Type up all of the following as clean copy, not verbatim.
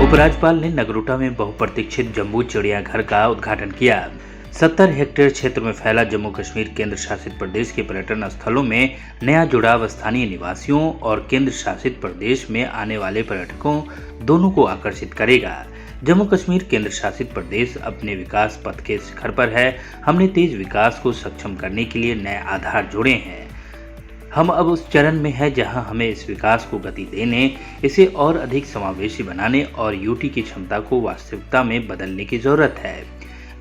उपराज्यपाल ने नगरोटा में बहुप्रतीक्षित जम्बू चिड़ियाघर का उद्घाटन किया। 70 हेक्टेयर क्षेत्र में फैला जम्मू कश्मीर केंद्र शासित प्रदेश के पर्यटन स्थलों में नया जुड़ाव स्थानीय निवासियों और केंद्र शासित प्रदेश में आने वाले पर्यटकों दोनों को आकर्षित करेगा। जम्मू कश्मीर केंद्र शासित प्रदेश अपने विकास पथ के शिखर पर है। हमने तेज विकास को सक्षम करने के लिए नए आधार जोड़े हैं। हम अब उस चरण में हैं जहां हमें इस विकास को गति देने, इसे और अधिक समावेशी बनाने और यूटी की क्षमता को वास्तविकता में बदलने की जरूरत है।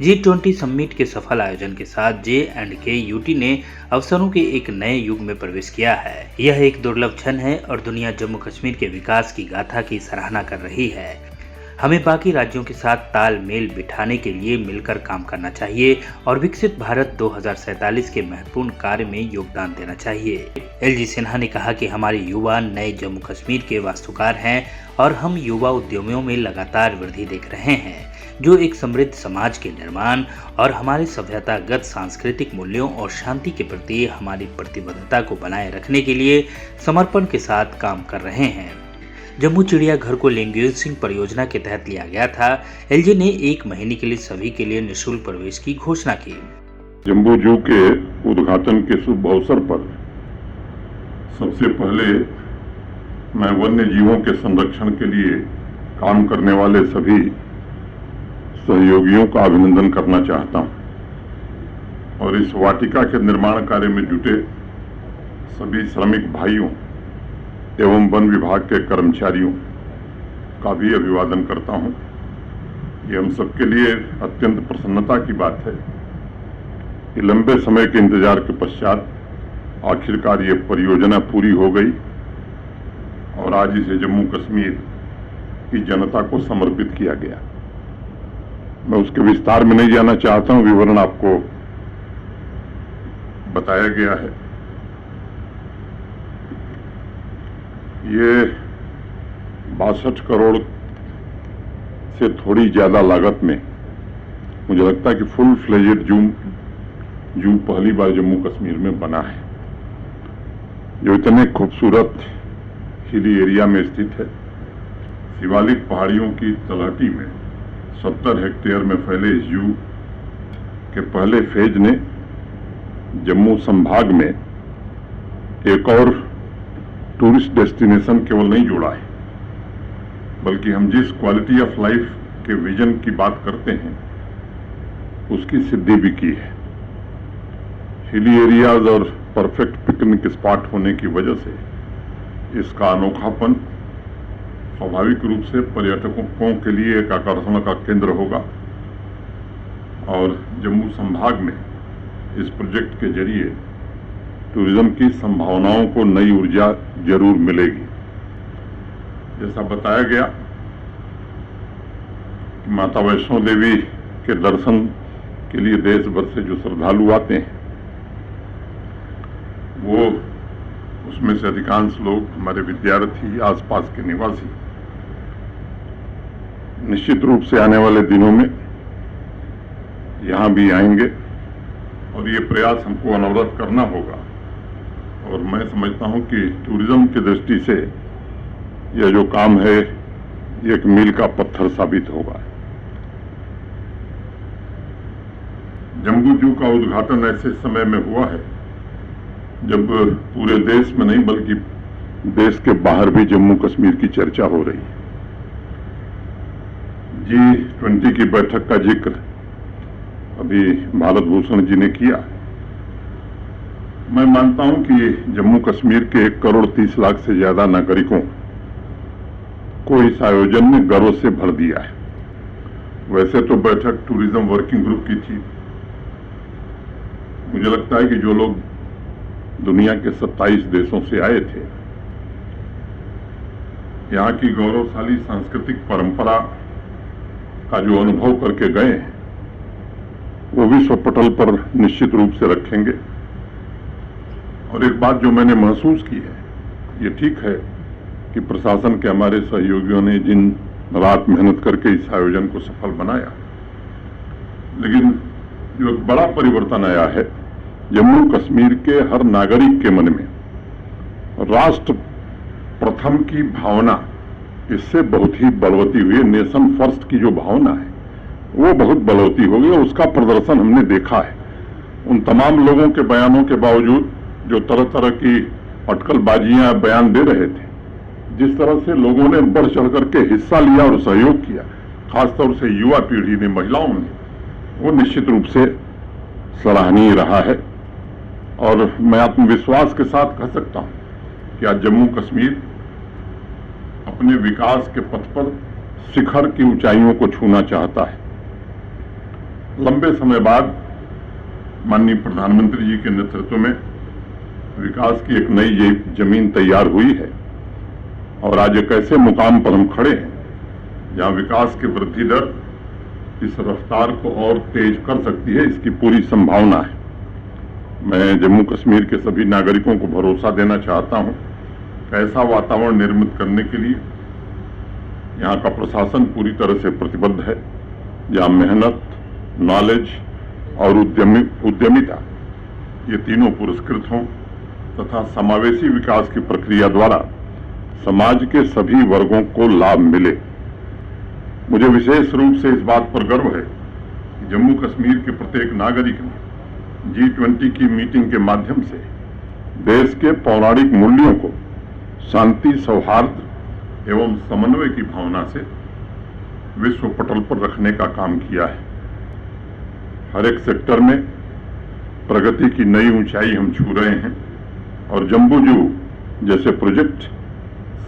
G20 समिट के सफल आयोजन के साथ J&K यूटी ने अवसरों के एक नए युग में प्रवेश किया है। यह एक दुर्लभ क्षण है और दुनिया जम्मू कश्मीर के विकास की गाथा की सराहना कर रही है। हमें बाकी राज्यों के साथ तालमेल बिठाने के लिए मिलकर काम करना चाहिए और विकसित भारत 2047 के महत्वपूर्ण कार्य में योगदान देना चाहिए। LG सिन्हा ने कहा कि हमारे युवा नए जम्मू कश्मीर के वास्तुकार हैं और हम युवा उद्यमियों में लगातार वृद्धि देख रहे हैं, जो एक समृद्ध समाज के निर्माण और हमारे सभ्यतागत सांस्कृतिक मूल्यों और शांति के प्रति हमारी प्रतिबद्धता को बनाए रखने के लिए समर्पण के साथ काम कर रहे हैं। जम्मू चिड़ियाघर को लिंग्विस्टिक परियोजना के तहत लिया गया था। LG ने 1 महीने के लिए सभी के लिए निःशुल्क प्रवेश की घोषणा की। जम्बू जू के उद्घाटन के शुभ अवसर पर सबसे पहले मैं वन्य जीवों के संरक्षण के लिए काम करने वाले सभी सहयोगियों का अभिनंदन करना चाहता हूं और इस वाटिका के निर्माण कार्य में जुटे सभी श्रमिक भाइयों एवं वन विभाग के कर्मचारियों का भी अभिवादन करता हूं। ये हम सबके लिए अत्यंत प्रसन्नता की बात है कि लंबे समय के इंतजार के पश्चात आखिरकार ये परियोजना पूरी हो गई और आज इसे जम्मू कश्मीर की जनता को समर्पित किया गया। मैं उसके विस्तार में नहीं जाना चाहता हूं, विवरण आपको बताया गया है। ये 62 करोड़ से थोड़ी ज्यादा लागत में मुझे लगता है कि फुल फ्लेजेड जू पहली बार जम्मू कश्मीर में बना है, जो इतने खूबसूरत हिली एरिया में स्थित है। शिवालिक पहाड़ियों की तलहटी में 70 हेक्टेयर में फैले इस जू के पहले फेज ने जम्मू संभाग में एक और टूरिस्ट डेस्टिनेशन केवल नहीं जोड़ा है, बल्कि हम जिस क्वालिटी ऑफ लाइफ के विजन की बात करते हैं उसकी सिद्धि भी की है। हिली एरियाज और परफेक्ट पिकनिक स्पॉट होने की वजह से इसका अनोखापन स्वाभाविक रूप से पर्यटकों के लिए एक आकर्षण का केंद्र होगा और जम्मू संभाग में इस प्रोजेक्ट के जरिए टूरिज्म की संभावनाओं को नई ऊर्जा जरूर मिलेगी। जैसा बताया गया कि माता वैष्णो देवी के दर्शन के लिए देश भर से जो श्रद्धालु आते हैं वो उसमें से अधिकांश लोग हमारे विद्यार्थी, आसपास के निवासी निश्चित रूप से आने वाले दिनों में यहाँ भी आएंगे और ये प्रयास हमको अनवरत करना होगा। और मैं समझता हूं कि टूरिज्म की दृष्टि से यह जो काम है ये एक मील का पत्थर साबित होगा। जम्बू जू का उद्घाटन ऐसे समय में हुआ है जब पूरे देश में नहीं बल्कि देश के बाहर भी जम्मू कश्मीर की चर्चा हो रही है। G20 की बैठक का जिक्र अभी भारत भूषण जी ने किया। मैं मानता हूं कि जम्मू कश्मीर के 1 करोड़ 30 लाख से ज्यादा नागरिकों को इस आयोजन ने गर्व से भर दिया है। वैसे तो बैठक टूरिज्म वर्किंग ग्रुप की थी। मुझे लगता है कि जो लोग दुनिया के 27 देशों से आए थे, यहाँ की गौरवशाली सांस्कृतिक परंपरा का जो अनुभव करके गए हैं वो विश्व पटल पर निश्चित रूप से रखेंगे। और एक बात जो मैंने महसूस की है, ये ठीक है कि प्रशासन के हमारे सहयोगियों ने दिन रात मेहनत करके इस आयोजन को सफल बनाया, लेकिन जो एक बड़ा परिवर्तन आया है जम्मू कश्मीर के हर नागरिक के मन में राष्ट्र प्रथम की भावना इससे बहुत ही बलवती हुई है। नेशन फर्स्ट की जो भावना है वो बहुत बलवती हो गई और उसका प्रदर्शन हमने देखा है। उन तमाम लोगों के बयानों के बावजूद जो तरह तरह की अटकलबाजियां बयान दे रहे थे, जिस तरह से लोगों ने बढ़ चढ़ करके हिस्सा लिया और सहयोग किया, खासतौर से युवा पीढ़ी ने, महिलाओं ने, वो निश्चित रूप से सराहनीय रहा है। और मैं आत्मविश्वास के साथ कह सकता हूं कि आज जम्मू कश्मीर अपने विकास के पथ पर शिखर की ऊंचाइयों को छूना चाहता है। लंबे समय बाद माननीय प्रधानमंत्री जी के नेतृत्व में विकास की एक नई जमीन तैयार हुई है और आज एक ऐसे मुकाम पर हम खड़े हैं जहां विकास की वृद्धि दर इस रफ्तार को और तेज कर सकती है, इसकी पूरी संभावना है। मैं जम्मू कश्मीर के सभी नागरिकों को भरोसा देना चाहता हूं कि ऐसा वातावरण निर्मित करने के लिए यहां का प्रशासन पूरी तरह से प्रतिबद्ध है, जहां मेहनत, नॉलेज और उद्यमिता ये तीनों पुरस्कृत हों तथा समावेशी विकास की प्रक्रिया द्वारा समाज के सभी वर्गों को लाभ मिले। मुझे विशेष रूप से इस बात पर गर्व है कि जम्मू कश्मीर के प्रत्येक नागरिक ने G20 की मीटिंग के माध्यम से देश के पौराणिक मूल्यों को शांति, सौहार्द एवं समन्वय की भावना से विश्व पटल पर रखने का काम किया है। हर एक सेक्टर में प्रगति की नई ऊंचाई हम छू रहे हैं और जम्बूजू जैसे प्रोजेक्ट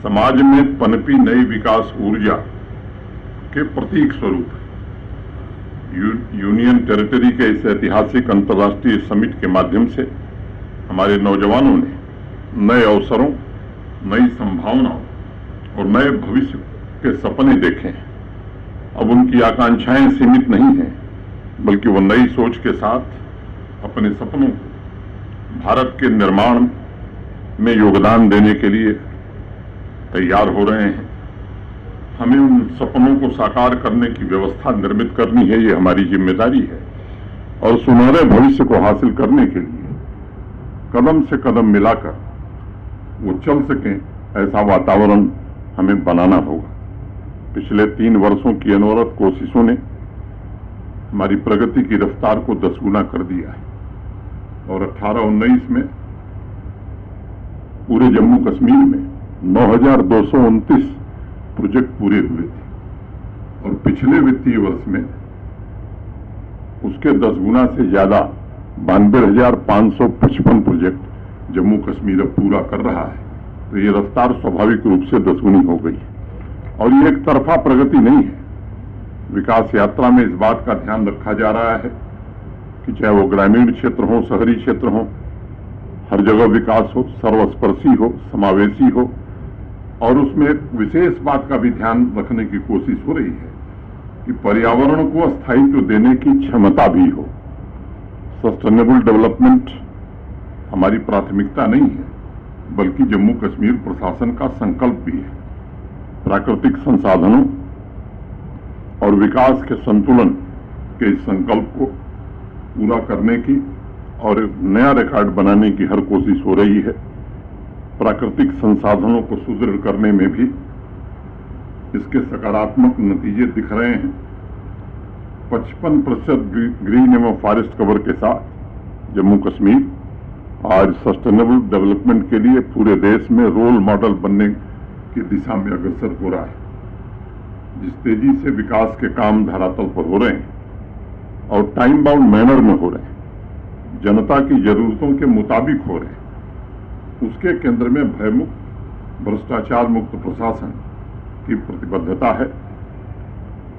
समाज में पनपी नई विकास ऊर्जा के प्रतीक स्वरूप है। यूनियन टेरिटरी के इस ऐतिहासिक अंतर्राष्ट्रीय समिट के माध्यम से हमारे नौजवानों ने नए अवसरों, नई संभावनाओं और नए भविष्य के सपने देखे हैं। अब उनकी आकांक्षाएं सीमित नहीं हैं, बल्कि वो नई सोच के साथ अपने सपनों को भारत के निर्माण में योगदान देने के लिए तैयार हो रहे हैं। हमें उन सपनों को साकार करने की व्यवस्था निर्मित करनी है, ये हमारी जिम्मेदारी है। और सुनहरे भविष्य को हासिल करने के लिए कदम से कदम मिलाकर वो चल सकें, ऐसा वातावरण हमें बनाना होगा। पिछले 3 वर्षों की अनवरत कोशिशों ने हमारी प्रगति की रफ्तार को 10 गुना कर दिया है और 18-19 में पूरे जम्मू कश्मीर में 9,229 प्रोजेक्ट पूरे हुए थे और पिछले वित्तीय वर्ष में उसके 10 गुना से ज्यादा 92,555 प्रोजेक्ट जम्मू कश्मीर अब पूरा कर रहा है। तो ये रफ्तार स्वाभाविक रूप से 10 गुनी हो गई है और ये एक तरफा प्रगति नहीं है। विकास यात्रा में इस बात का ध्यान रखा जा रहा है कि चाहे वो ग्रामीण क्षेत्र हो, शहरी क्षेत्र हो, हर जगह विकास हो, सर्वस्पर्शी हो, समावेशी हो और उसमें एक विशेष बात का भी ध्यान रखने की कोशिश हो रही है कि पर्यावरण को स्थायित्व देने की क्षमता भी हो। सस्टेनेबल डेवलपमेंट हमारी प्राथमिकता नहीं है, बल्कि जम्मू कश्मीर प्रशासन का संकल्प भी है। प्राकृतिक संसाधनों और विकास के संतुलन के इस संकल्प को पूरा करने की और नया रिकॉर्ड बनाने की हर कोशिश हो रही है। प्राकृतिक संसाधनों को सुदृढ़ करने में भी इसके सकारात्मक नतीजे दिख रहे हैं। 55% ग्रीन एवं फॉरेस्ट कवर के साथ जम्मू कश्मीर आज सस्टेनेबल डेवलपमेंट के लिए पूरे देश में रोल मॉडल बनने की दिशा में अग्रसर हो रहा है। जिस तेजी से विकास के काम धरातल पर हो रहे हैं और टाइम बाउंड मैनर में हो रहे हैं, जनता की जरूरतों के मुताबिक हो रहे हैं, उसके केंद्र में भयमुक्त, भ्रष्टाचार मुक्त प्रशासन की प्रतिबद्धता है।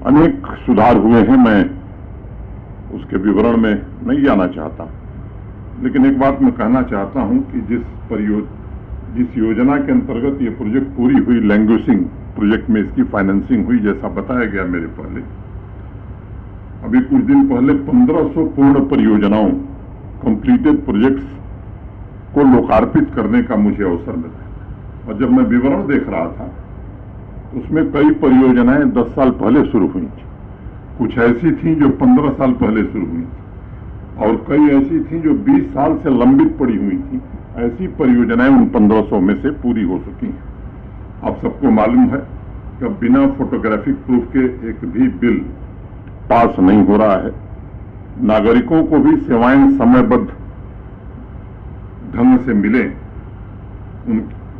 अनेक सुधार हुए हैं, मैं उसके विवरण में नहीं जाना चाहता, लेकिन एक बात मैं कहना चाहता हूं कि जिस योजना के अंतर्गत ये प्रोजेक्ट पूरी हुई, लैंग्वेजिंग प्रोजेक्ट में इसकी फाइनेंसिंग हुई, जैसा बताया गया मेरे पहले, अभी कुछ दिन पहले 1500 पूर्ण परियोजनाओं, कंप्लीटेड प्रोजेक्ट्स को लोकार्पित करने का मुझे अवसर मिला। और जब मैं विवरण देख रहा था, उसमें कई परियोजनाएं 10 साल पहले शुरू हुई थी, कुछ ऐसी थी जो 15 साल पहले शुरू हुई थी और कई ऐसी थी जो 20 साल से लंबित पड़ी हुई थी। ऐसी परियोजनाएं उन 1500 में से पूरी हो चुकी हैं। आप सबको मालूम है कि अब बिना फोटोग्राफिक प्रूफ के एक भी बिल पास नहीं हो रहा है। नागरिकों को भी सेवाएं समयबद्ध ढंग से मिले,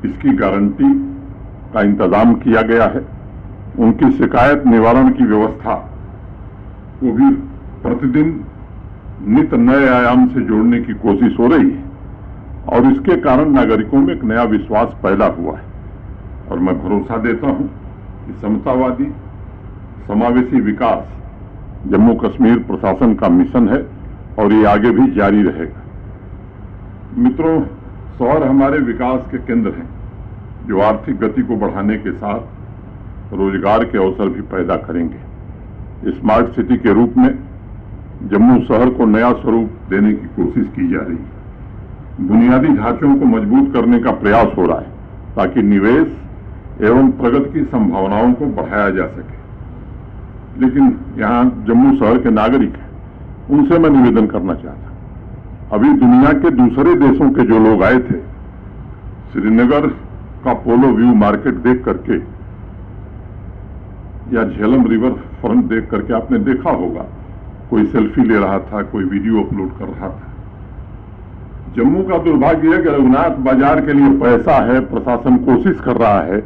इसकी गारंटी का इंतजाम किया गया है। उनकी शिकायत निवारण की व्यवस्था को भी प्रतिदिन नित नए आयाम से जोड़ने की कोशिश हो रही है और इसके कारण नागरिकों में एक नया विश्वास पैदा हुआ है। और मैं भरोसा देता हूं कि समतावादी समावेशी विकास जम्मू कश्मीर प्रशासन का मिशन है और ये आगे भी जारी रहेगा। मित्रों, शहर हमारे विकास के केंद्र हैं जो आर्थिक गति को बढ़ाने के साथ रोजगार के अवसर भी पैदा करेंगे। स्मार्ट सिटी के रूप में जम्मू शहर को नया स्वरूप देने की कोशिश की जा रही है। बुनियादी ढांचों को मजबूत करने का प्रयास हो रहा है ताकि निवेश एवं प्रगति की संभावनाओं को बढ़ाया जा सके। लेकिन यहाँ जम्मू शहर के नागरिक हैं, उनसे मैं निवेदन करना चाहता हूं। अभी दुनिया के दूसरे देशों के जो लोग आए थे, श्रीनगर का पोलो व्यू मार्केट देख करके या झेलम रिवर फ्रंट देख करके आपने देखा होगा, कोई सेल्फी ले रहा था, कोई वीडियो अपलोड कर रहा था। जम्मू का दुर्भाग्य है कि रघुनाथ बाजार के लिए पैसा है, प्रशासन कोशिश कर रहा है,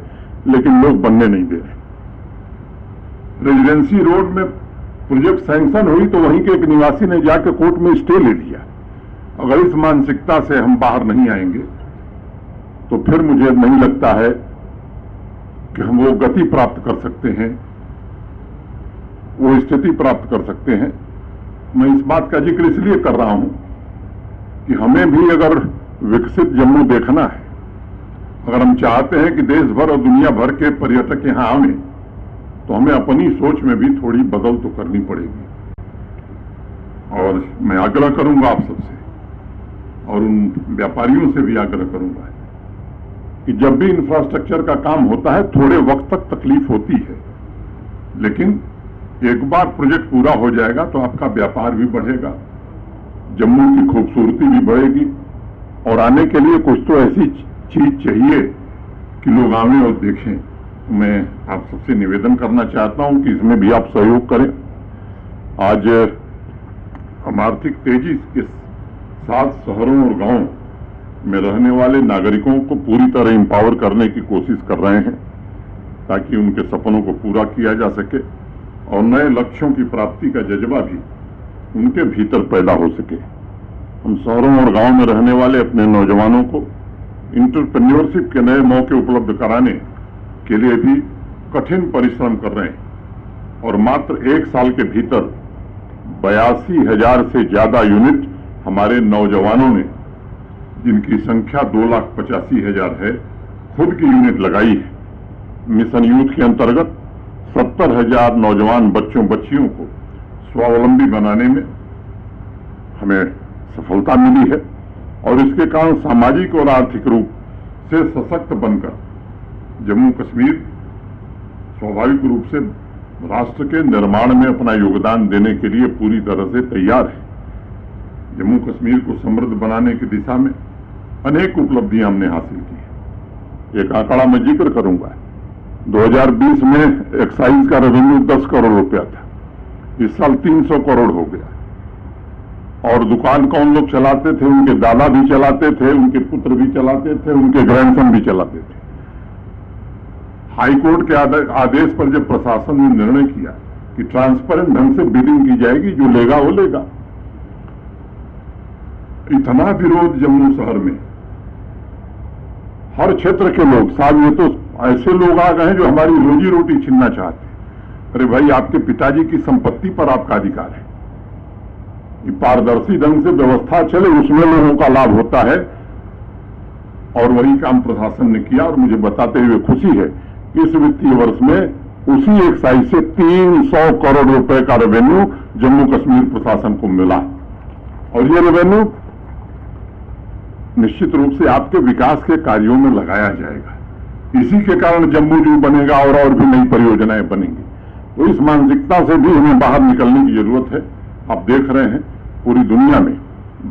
लेकिन लोग बनने नहीं दे रहे। रेजिडेंसी रोड में प्रोजेक्ट सैंक्शन हुई तो वहीं के एक निवासी ने जाकर कोर्ट में स्टे ले लिया। अगर इस मानसिकता से हम बाहर नहीं आएंगे तो फिर मुझे नहीं लगता है कि हम वो गति प्राप्त कर सकते हैं, वो स्थिति प्राप्त कर सकते हैं। मैं इस बात का जिक्र इसलिए कर रहा हूं कि हमें भी अगर विकसित जम्मू देखना है, अगर हम चाहते हैं कि देश भर और दुनिया भर के पर्यटक यहां आवें, तो हमें अपनी सोच में भी थोड़ी बदल तो करनी पड़ेगी। और मैं आग्रह करूंगा आप सबसे और उन व्यापारियों से भी आग्रह करूंगा कि जब भी इंफ्रास्ट्रक्चर का काम होता है थोड़े वक्त तक तकलीफ होती है, लेकिन एक बार प्रोजेक्ट पूरा हो जाएगा तो आपका व्यापार भी बढ़ेगा, जम्मू की खूबसूरती भी बढ़ेगी और आने के लिए कुछ तो ऐसी चीज चाहिए कि लोग आवें और देखें। मैं आप सबसे निवेदन करना चाहता हूं कि इसमें भी आप सहयोग करें। आज हम आर्थिक तेजी के साथ शहरों और गांवों में रहने वाले नागरिकों को पूरी तरह एम्पावर करने की कोशिश कर रहे हैं ताकि उनके सपनों को पूरा किया जा सके और नए लक्ष्यों की प्राप्ति का जज्बा भी उनके भीतर पैदा हो सके। हम शहरों और गांवों में रहने वाले अपने नौजवानों को इंटरप्रेन्योरशिप के नए मौके उपलब्ध कराने के लिए भी कठिन परिश्रम कर रहे हैं और मात्र एक साल के भीतर 82,000 से ज्यादा यूनिट हमारे नौजवानों ने, जिनकी संख्या 2,85,000 है, खुद की यूनिट लगाई है। मिशन यूथ के अंतर्गत 70,000 नौजवान बच्चों बच्चियों को स्वावलंबी बनाने में हमें सफलता मिली है और इसके कारण सामाजिक और आर्थिक रूप से सशक्त बनकर जम्मू कश्मीर स्वाभाविक रूप से राष्ट्र के निर्माण में अपना योगदान देने के लिए पूरी तरह से तैयार है। जम्मू कश्मीर को समृद्ध बनाने की दिशा में अनेक उपलब्धियां हमने हासिल की है। एक आंकड़ा मैं जिक्र करूंगा, 2020 में एक्साइज का रेवेन्यू 10 करोड़ रुपया था, इस साल 300 करोड़ हो गया। और दुकान कौन लोग चलाते थे? उनके दादा भी चलाते थे, उनके पुत्र भी चलाते थे, उनके ग्रैंडसन भी चलाते थे। हाईकोर्ट के आदेश पर जब प्रशासन ने निर्णय किया कि ट्रांसपेरेंट ढंग से बिलिंग की जाएगी, जो लेगा वो लेगा, इतना विरोध जम्मू शहर में हर क्षेत्र के लोग, साहब ये तो ऐसे लोग आ गए हैं जो हमारी रोजी रोटी छीनना चाहते हैं। अरे भाई, आपके पिताजी की संपत्ति पर आपका अधिकार है, पारदर्शी ढंग से व्यवस्था चले, उसमें लोगों का लाभ होता है। और वही काम प्रशासन ने किया और मुझे बताते हुए खुशी है इस वित्तीय वर्ष में उसी एक्साइज से 300 करोड़ रुपए का रेवेन्यू जम्मू कश्मीर प्रशासन को मिला। और ये रेवेन्यू निश्चित रूप से आपके विकास के कार्यों में लगाया जाएगा। इसी के कारण जम्मू जू बनेगा और भी नई परियोजनाएं बनेंगी। तो इस मानसिकता से भी हमें बाहर निकलने की जरूरत है। आप देख रहे हैं पूरी दुनिया में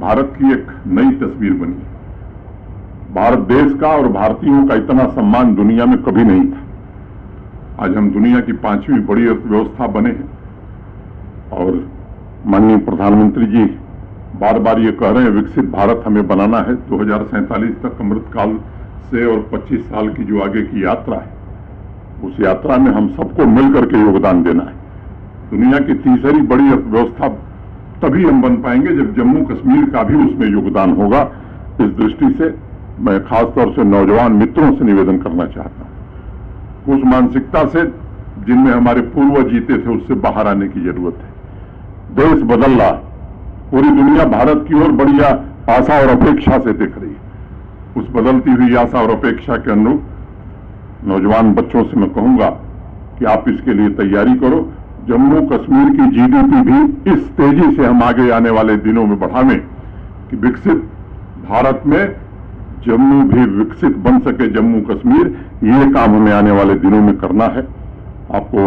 भारत की एक नई तस्वीर बनी है। भारत देश का और भारतीयों का इतना सम्मान दुनिया में कभी नहीं था। आज हम दुनिया की 5वीं बड़ी अर्थव्यवस्था बने हैं। और माननीय प्रधानमंत्री जी बार बार ये कह रहे हैं विकसित भारत हमें बनाना है 2047 तक अमृतकाल से, और 25 साल की जो आगे की यात्रा है उस यात्रा में हम सबको मिलकर के योगदान देना है। दुनिया की तीसरी बड़ी अर्थव्यवस्था तभी हम बन पाएंगे जब जम्मू कश्मीर का भी उसमें योगदान होगा। इस दृष्टि से मैं खासतौर से नौजवान मित्रों से निवेदन करना चाहता हूं, उस मानसिकता से जिनमें हमारे पूर्वज जीते थे उससे बाहर आने की जरूरत है। देश बदल रहा, पूरी दुनिया भारत की ओर बड़ी आशा और अपेक्षा से देख रही है। उस बदलती हुई आशा और अपेक्षा के अनुरूप नौजवान बच्चों से मैं कहूंगा कि आप इसके लिए तैयारी करो। जम्मू कश्मीर की जीडीपी भी इस तेजी से हम आगे आने वाले दिनों में बढ़ावें कि विकसित भारत में जम्मू भी विकसित बन सके। जम्मू कश्मीर, ये काम हमें आने वाले दिनों में करना है। आपको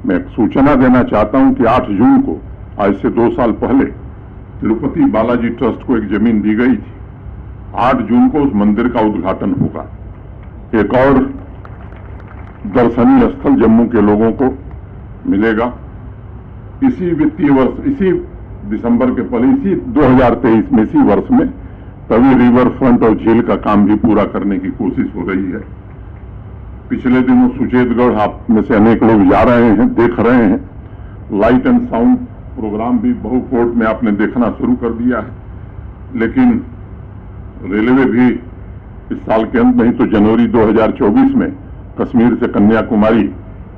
मैं एक सूचना देना चाहता हूं कि 8 जून को, आज से 2 साल पहले, तिरुपति बालाजी ट्रस्ट को एक जमीन दी गई थी। 8 जून को उस मंदिर का उद्घाटन होगा। एक और दर्शनीय स्थल जम्मू के लोगों को मिलेगा। इसी वित्तीय वर्ष, इसी दिसंबर के पहले, इसी 2023 में, इसी वर्ष में तवी रिवर फ्रंट और झील का काम भी पूरा करने की कोशिश हो रही है। पिछले दिनों सुचेतगढ़ आप में से अनेक लोग जा रहे हैं, देख रहे हैं। लाइट एंड साउंड प्रोग्राम भी बहुकोट में आपने देखना शुरू कर दिया है। लेकिन रेलवे भी इस साल के अंत, नहीं तो जनवरी 2024 में कश्मीर से कन्याकुमारी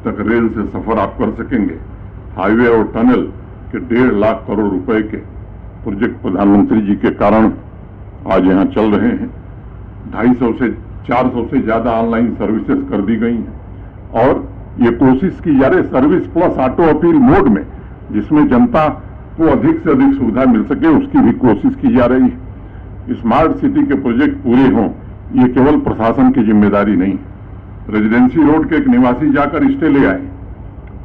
तक रेल से सफर आप कर सकेंगे। हाईवे और टनल के 1.5 लाख करोड़ रुपए के प्रोजेक्ट प्रधानमंत्री जी के कारण आज यहां चल रहे हैं। 250 से 400 से ज्यादा ऑनलाइन सर्विसेज कर दी गई हैं और ये कोशिश की जा रही service plus auto appeal mode में, जिसमें जनता को अधिक से अधिक सुविधा मिल सके, उसकी भी कोशिश की जा रही है। स्मार्ट सिटी के प्रोजेक्ट पूरे हों, ये केवल प्रशासन की जिम्मेदारी नहीं। रेजिडेंसी रोड के एक निवासी जाकर स्टे ले आए।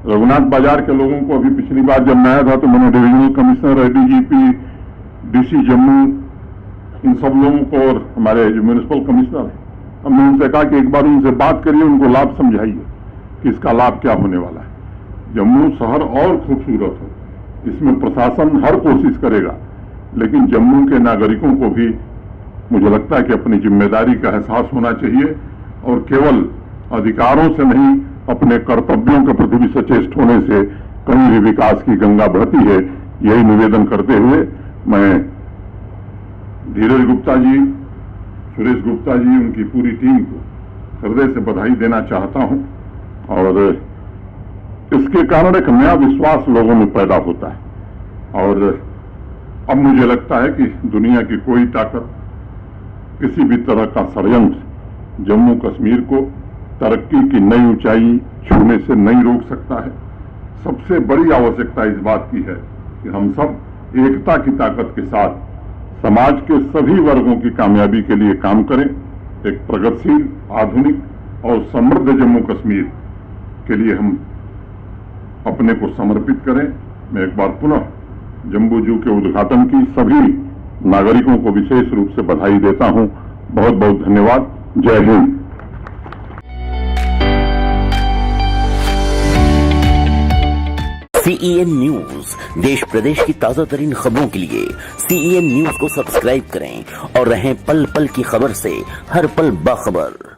रघुनाथ बाजार के लोगों को, अभी पिछली बार जब मैं आया था तो मैंने divisional commissioner, ADGP, DC Jammu, इन सब लोगों को, और हमारे जो म्यूनिसिपल कमिश्नर है, हमने उनसे कहा कि एक बार उनसे बात करिए, उनको लाभ समझाइए कि इसका लाभ क्या होने वाला है। जम्मू शहर और खूबसूरत हो, इसमें प्रशासन हर कोशिश करेगा, लेकिन जम्मू के नागरिकों को भी मुझे लगता है कि अपनी जिम्मेदारी का एहसास होना चाहिए और केवल अधिकारों से नहीं, अपने कर्तव्यों के प्रति भी सचेत होने से कहीं भी विकास की गंगा बहती है। यही निवेदन करते हुए मैं धीरज गुप्ता जी, सुरेश गुप्ता जी, उनकी पूरी टीम को हृदय से बधाई देना चाहता हूं। और इसके कारण एक नया विश्वास लोगों में पैदा होता है और अब मुझे लगता है कि दुनिया की कोई ताकत किसी भी तरह का षड्यंत्र जम्मू कश्मीर को तरक्की की नई ऊंचाई छूने से नहीं रोक सकता है। सबसे बड़ी आवश्यकता इस बात की है कि हम सब एकता की ताकत के साथ समाज के सभी वर्गों की कामयाबी के लिए काम करें। एक प्रगतिशील, आधुनिक और समृद्ध जम्मू कश्मीर के लिए हम अपने को समर्पित करें। मैं एक बार पुनः जम्बू जू के उद्घाटन की सभी नागरिकों को विशेष रूप से बधाई देता हूं। बहुत बहुत धन्यवाद। जय हिंद। CEN न्यूज, देश प्रदेश की ताजा तरीन खबरों के लिए CEN न्यूज को सब्सक्राइब करें और रहें पल पल की खबर से हर पल बाखबर।